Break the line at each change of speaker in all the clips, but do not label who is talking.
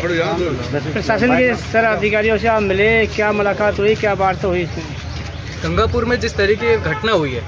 प्रशासन के सर अधिकारियों से आप मिले, क्या मुलाकात हुई, क्या वार्ता हुई इसमें?
गंगापुर में जिस तरीके की घटना हुई है,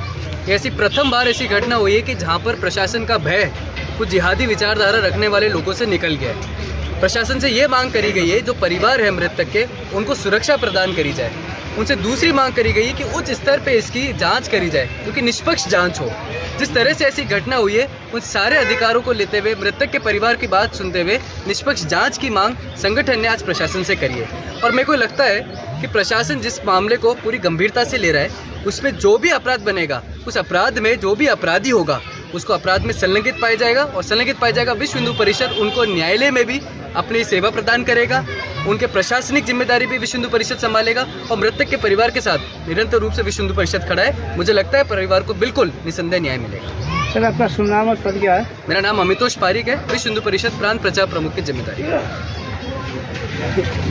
ऐसी प्रथम बार ऐसी घटना हुई है कि जहां पर प्रशासन का भय कुछ जिहादी विचारधारा रखने वाले लोगों से निकल गया है। प्रशासन से ये मांग करी गई है जो परिवार है मृतक के, उनको सुरक्षा प्रदान करी जाए। उनसे दूसरी मांग करी गई है कि उच्च स्तर पे इसकी जांच करी जाए, क्योंकि निष्पक्ष जांच हो। जिस तरह से ऐसी घटना हुई है, उन सारे अधिकारों को लेते हुए, मृतक के परिवार की बात सुनते हुए निष्पक्ष जांच की मांग संगठन ने आज प्रशासन से करी है। और मेरे को लगता है कि प्रशासन जिस मामले को पूरी गंभीरता से ले रहा है, उसमें जो भी अपराध बनेगा, उस अपराध में जो भी अपराधी होगा उसको अपराध में संलग्नित पाया जाएगा, और संलग्नित पाया जाएगा। विश्व हिंदू परिषद उनको न्यायालय में भी अपनी सेवा प्रदान करेगा, उनके प्रशासनिक जिम्मेदारी भी विश्व हिंदू परिषद संभालेगा, और मृतक के परिवार के साथ निरंतर रूप से विश्व हिंदू परिषद खड़ा है। मुझे लगता है परिवार को बिल्कुल निसंदेह न्याय मिलेगा।
सर, आपका शुभ नाम और पद क्या है?
मेरा नाम अमितोष पारिक है, विश्व हिंदू परिषद प्रांत प्रचार प्रमुख की जिम्मेदारी।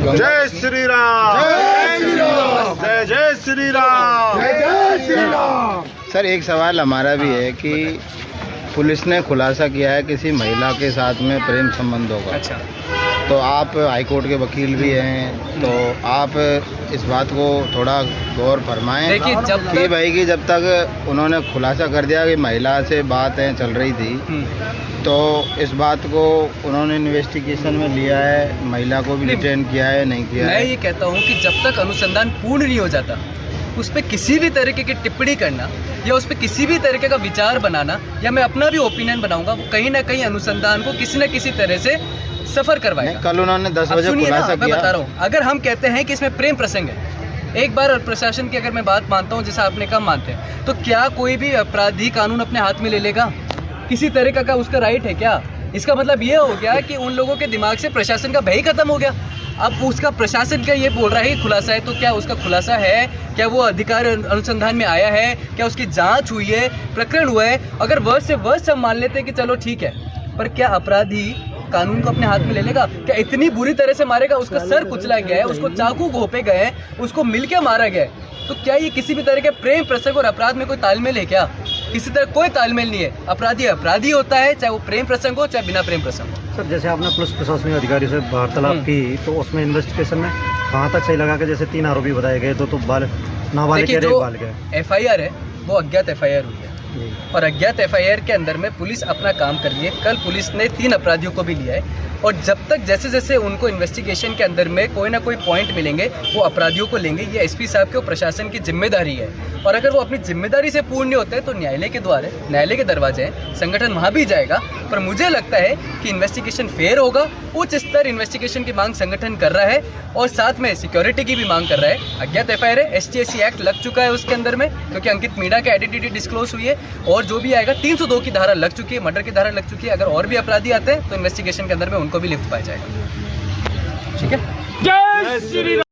जय श्री राम, जय श्री राम, जय जय श्री राम, जय श्री राम।
सर, एक सवाल हमारा भी है कि पुलिस ने खुलासा किया है किसी महिला के साथ में प्रेम संबंध होगा।
अच्छा,
तो आप हाईकोर्ट के वकील भी हैं, तो आप इस बात को थोड़ा गौर फरमाएं।
देखिए,
जब तक उन्होंने खुलासा कर दिया कि महिला से बातें चल रही थी, तो इस बात को उन्होंने इन्वेस्टिगेशन में लिया है, महिला को भी डिटेन किया है, नहीं किया है?
मैं ये कहता हूँ कि जब तक अनुसंधान पूर्ण नहीं हो जाता, उस पर किसी भी तरीके की टिप्पणी करना या उस पर किसी भी तरीके का विचार बनाना, या मैं अपना भी ओपिनियन बनाऊंगा, वो कहीं ना कहीं अनुसंधान को किसी न किसी तरह से सफर करवाएगा।
कल उन्होंने 10 बजे खुलासा किया।
मैं बता रहा हूँ, अगर हम कहते हैं कि इसमें प्रेम प्रसंग है, एक बार प्रशासन की अगर मैं बात मानता हूँ, जैसा आपने कहा मानते हैं, तो क्या कोई भी अपराधी कानून अपने हाथ में ले लेगा? किसी तरीके का उसका राइट है क्या? इसका मतलब ये हो गया कि उन लोगों के दिमाग से प्रशासन का भय ही खत्म हो गया। अब उसका प्रशासन क्या ये बोल रहा है कि खुलासा है, तो क्या उसका खुलासा है? क्या वो अधिकार अनुसंधान में आया है? क्या उसकी जांच हुई है, प्रकरण हुआ है? अगर वर्ष से वर्ष हम मान लेते हैं कि चलो ठीक है, पर क्या अपराधी कानून को अपने हाथ में ले लेगा? क्या इतनी बुरी तरह से मारेगा? उसका सर कुचला गया है, उसको चाकू घोंपे गए हैं, उसको मिलके मारा गया है। तो क्या ये किसी भी तरह के प्रेम प्रसंग और अपराध में कोई तालमेल है क्या? किसी तरह कोई तालमेल नहीं है। अपराधी अपराधी होता है, चाहे वो प्रेम प्रसंग हो चाहे बिना प्रेम प्रसंग हो।
सर, जैसे आपने पुलिस प्रशासनिक अधिकारी से वार्तालाप की, तो उसमें इन्वेस्टिगेशन में कहाँ तक सही लगा कि जैसे 3 आरोपी बताए गए, तो नाबालिग कह रहे बालिग?
FIR है वो अज्ञात FIR हुई है, और अज्ञात FIR के अंदर में पुलिस अपना काम कर रही है। कल पुलिस ने 3 अपराधियों को भी लिया है, और जब तक जैसे जैसे उनको इन्वेस्टिगेशन के अंदर में कोई ना कोई पॉइंट मिलेंगे, वो अपराधियों को लेंगे। ये SP साहब के और प्रशासन की जिम्मेदारी है, और अगर वो अपनी जिम्मेदारी से पूर्ण नहीं होते हैं तो न्यायालय के द्वार है, न्यायालय के दरवाजे हैं, संगठन वहाँ भी जाएगा। पर मुझे लगता है कि इन्वेस्टिगेशन फेयर होगा। उच्च स्तर इन्वेस्टिगेशन की मांग संगठन कर रहा है, और साथ में सिक्योरिटी की भी मांग कर रहा है। अज्ञात FIR है, ST/SC एक्ट लग चुका है उसके अंदर में, क्योंकि अंकित मीणा की आइडेंटिटी डिस्क्लोज हुई है, और जो भी आएगा 302 की धारा लग चुकी है, मर्डर की धारा लग चुकी है। अगर और भी अपराधी आते हैं तो इन्वेस्टिगेशन के अंदर में उनको भी लिफ्ट पाया जाएगा। ठीक है।
जय श्री राम।